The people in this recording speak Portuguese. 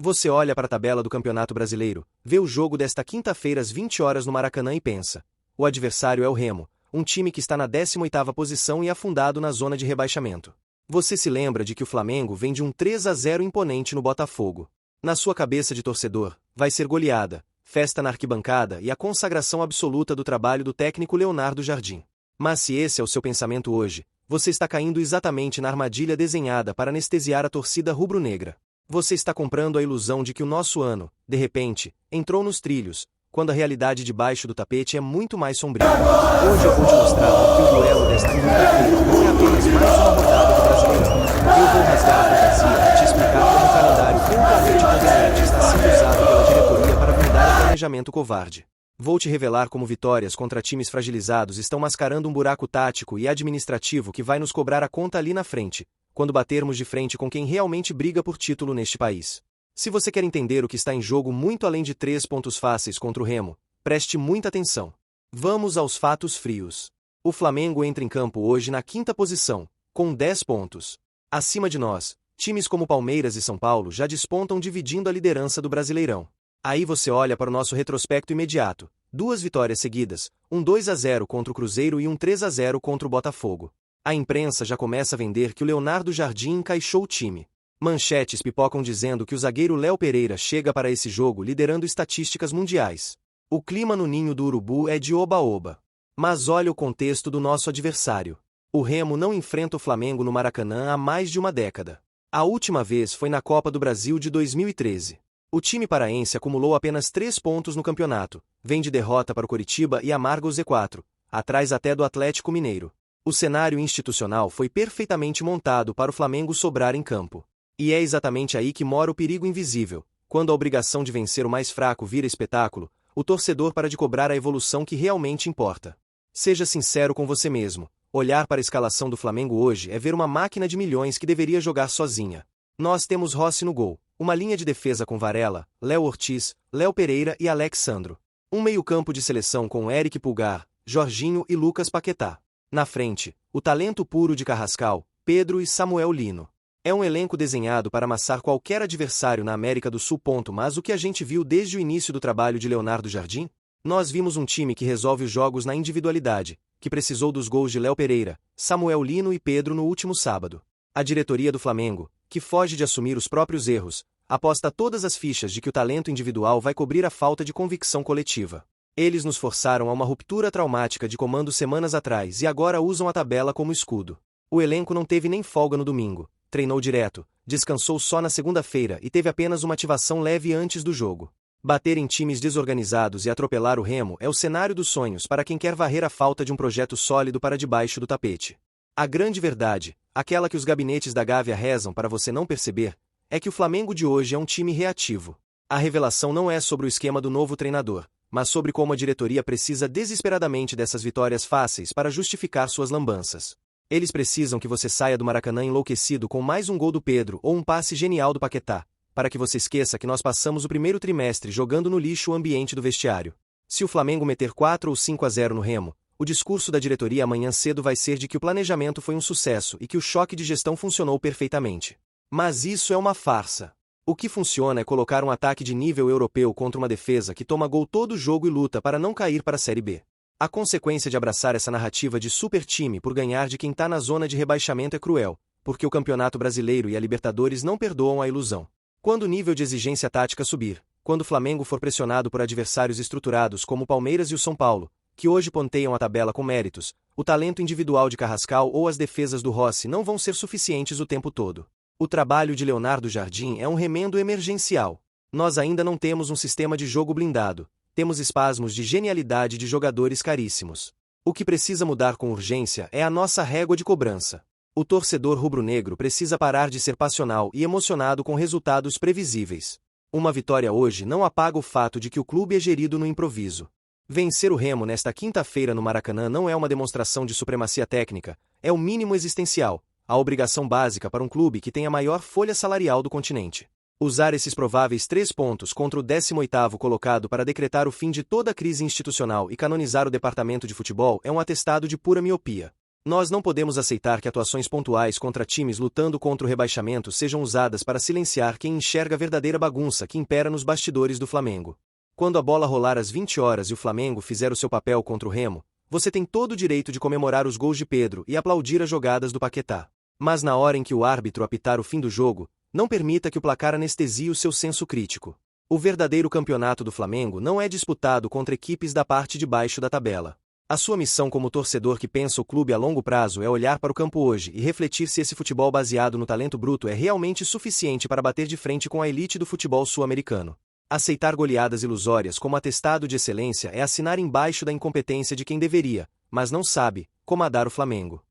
Você olha para a tabela do Campeonato Brasileiro, vê o jogo desta quinta-feira às 20 horas no Maracanã e pensa: o adversário é o Remo, um time que está na 18ª posição e afundado na zona de rebaixamento. Você se lembra de que o Flamengo vem de um 3-0 imponente no Botafogo. Na sua cabeça de torcedor, vai ser goleada, festa na arquibancada e a consagração absoluta do trabalho do técnico Leonardo Jardim. Mas se esse é o seu pensamento hoje, você está caindo exatamente na armadilha desenhada para anestesiar a torcida rubro-negra. Você está comprando a ilusão de que o nosso ano, de repente, entrou nos trilhos, quando a realidade debaixo do tapete é muito mais sombria. Hoje eu vou te mostrar que o duelo desta quinta-feira não é apenas mais uma rodada do Brasileirão. Eu vou rasgar a fantasia e te explicar como o calendário pontualmente conveniente está sendo usado pela diretoria para blindar o planejamento covarde. Vou te revelar como vitórias contra times fragilizados estão mascarando um buraco tático e administrativo que vai nos cobrar a conta ali na frente, quando batermos de frente com quem realmente briga por título neste país. Se você quer entender o que está em jogo muito além de 3 pontos fáceis contra o Remo, preste muita atenção. Vamos aos fatos frios. O Flamengo entra em campo hoje na 5ª posição, com 10 pontos. Acima de nós, times como Palmeiras e São Paulo já despontam dividindo a liderança do Brasileirão. Aí você olha para o nosso retrospecto imediato: 2 vitórias seguidas, um 2-0 contra o Cruzeiro e um 3-0 contra o Botafogo. A imprensa já começa a vender que o Leonardo Jardim encaixou o time. Manchetes pipocam dizendo que o zagueiro Léo Pereira chega para esse jogo liderando estatísticas mundiais. O clima no ninho do urubu é de oba-oba. Mas olha o contexto do nosso adversário. O Remo não enfrenta o Flamengo no Maracanã há mais de uma década. A última vez foi na Copa do Brasil de 2013. O time paraense acumulou apenas 3 pontos no campeonato, vem de derrota para o Coritiba e amarga o Z4, atrás até do Atlético Mineiro. O cenário institucional foi perfeitamente montado para o Flamengo sobrar em campo. E é exatamente aí que mora o perigo invisível. Quando a obrigação de vencer o mais fraco vira espetáculo, o torcedor para de cobrar a evolução que realmente importa. Seja sincero com você mesmo: olhar para a escalação do Flamengo hoje é ver uma máquina de milhões que deveria jogar sozinha. Nós temos Rossi no gol, uma linha de defesa com Varela, Léo Ortiz, Léo Pereira e Alex Sandro. Um meio-campo de seleção com Eric Pulgar, Jorginho e Lucas Paquetá. Na frente, o talento puro de Carrascal, Pedro e Samuel Lino. É um elenco desenhado para amassar qualquer adversário na América do Sul. Mas o que a gente viu desde o início do trabalho de Leonardo Jardim? Nós vimos um time que resolve os jogos na individualidade, que precisou dos gols de Léo Pereira, Samuel Lino e Pedro no último sábado. A diretoria do Flamengo, que foge de assumir os próprios erros, aposta todas as fichas de que o talento individual vai cobrir a falta de convicção coletiva. Eles nos forçaram a uma ruptura traumática de comando semanas atrás e agora usam a tabela como escudo. O elenco não teve nem folga no domingo, treinou direto, descansou só na segunda-feira e teve apenas uma ativação leve antes do jogo. Bater em times desorganizados e atropelar o Remo é o cenário dos sonhos para quem quer varrer a falta de um projeto sólido para debaixo do tapete. A grande verdade, aquela que os gabinetes da Gávea rezam para você não perceber, é que o Flamengo de hoje é um time reativo. A revelação não é sobre o esquema do novo treinador, mas sobre como a diretoria precisa desesperadamente dessas vitórias fáceis para justificar suas lambanças. Eles precisam que você saia do Maracanã enlouquecido com mais um gol do Pedro ou um passe genial do Paquetá, para que você esqueça que nós passamos o primeiro trimestre jogando no lixo o ambiente do vestiário. Se o Flamengo meter 4 ou 5-0 no Remo, o discurso da diretoria amanhã cedo vai ser de que o planejamento foi um sucesso e que o choque de gestão funcionou perfeitamente. Mas isso é uma farsa. O que funciona é colocar um ataque de nível europeu contra uma defesa que toma gol todo jogo e luta para não cair para a Série B. A consequência de abraçar essa narrativa de super time por ganhar de quem está na zona de rebaixamento é cruel, porque o Campeonato Brasileiro e a Libertadores não perdoam a ilusão. Quando o nível de exigência tática subir, quando o Flamengo for pressionado por adversários estruturados como o Palmeiras e o São Paulo, que hoje ponteiam a tabela com méritos, o talento individual de Carrascal ou as defesas do Rossi não vão ser suficientes o tempo todo. O trabalho de Leonardo Jardim é um remendo emergencial. Nós ainda não temos um sistema de jogo blindado, temos espasmos de genialidade de jogadores caríssimos. O que precisa mudar com urgência é a nossa régua de cobrança. O torcedor rubro-negro precisa parar de ser passional e emocionado com resultados previsíveis. Uma vitória hoje não apaga o fato de que o clube é gerido no improviso. Vencer o Remo nesta quinta-feira no Maracanã não é uma demonstração de supremacia técnica, é o mínimo existencial, a obrigação básica para um clube que tem a maior folha salarial do continente. Usar esses prováveis 3 pontos contra o 18º colocado para decretar o fim de toda a crise institucional e canonizar o departamento de futebol é um atestado de pura miopia. Nós não podemos aceitar que atuações pontuais contra times lutando contra o rebaixamento sejam usadas para silenciar quem enxerga a verdadeira bagunça que impera nos bastidores do Flamengo. Quando a bola rolar às 20 horas e o Flamengo fizer o seu papel contra o Remo, você tem todo o direito de comemorar os gols de Pedro e aplaudir as jogadas do Paquetá. Mas na hora em que o árbitro apitar o fim do jogo, não permita que o placar anestesie o seu senso crítico. O verdadeiro campeonato do Flamengo não é disputado contra equipes da parte de baixo da tabela. A sua missão como torcedor que pensa o clube a longo prazo é olhar para o campo hoje e refletir se esse futebol baseado no talento bruto é realmente suficiente para bater de frente com a elite do futebol sul-americano. Aceitar goleadas ilusórias como atestado de excelência é assinar embaixo da incompetência de quem deveria, mas não sabe, comandar o Flamengo.